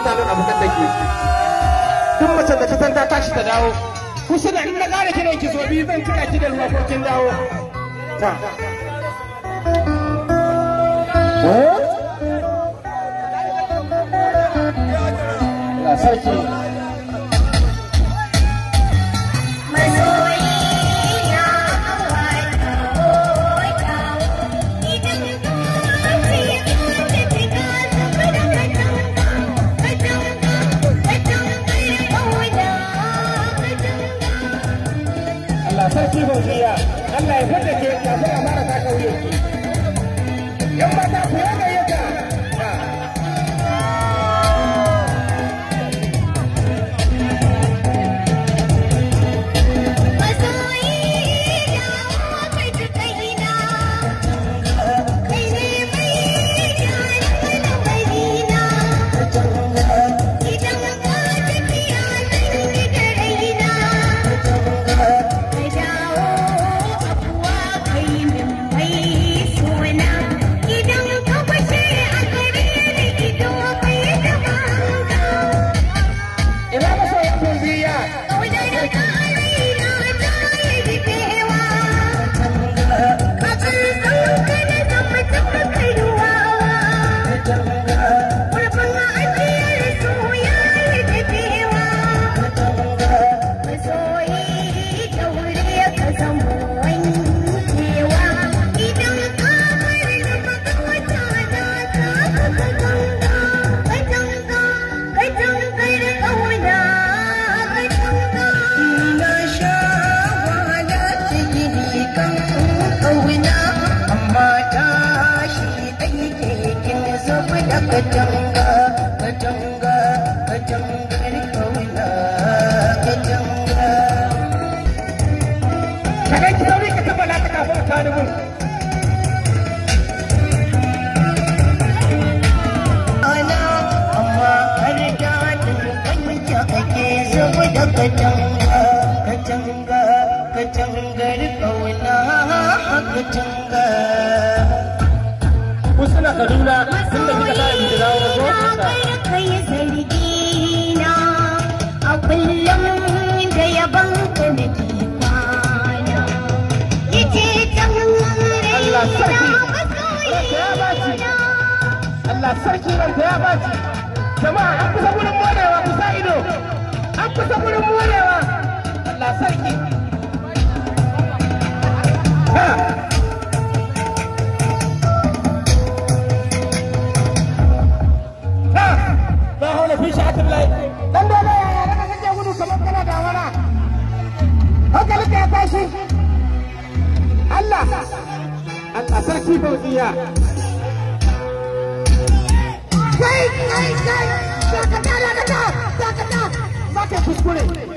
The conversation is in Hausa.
ta nuna abokan da ke duk macen da ta san ta tashi ta dawo kusa da in na ƙara kiran ki so biyu zan cika ki da ruwa ko kin dawo ta Allah sarki sarki Fauziya Allah ya fada ke kafin a mara ta kauye yan mata ku ya gayyata Usna Kaduna tun da kika tafi da dawo ko kai zargi na a kullum da yaban ka nake kwana yace tan Allah sarki ya baci Allah sarki ranka ya baci jama'a an kusa gurin morewa ku sa ido an kusa gurin morewa Allah sarki ha fi sha'atin lai dan dole ya daga kake gudu kamar kana da wara hankalin ya tashi Allah sarki Fauziya kai dakata ba ka kuskure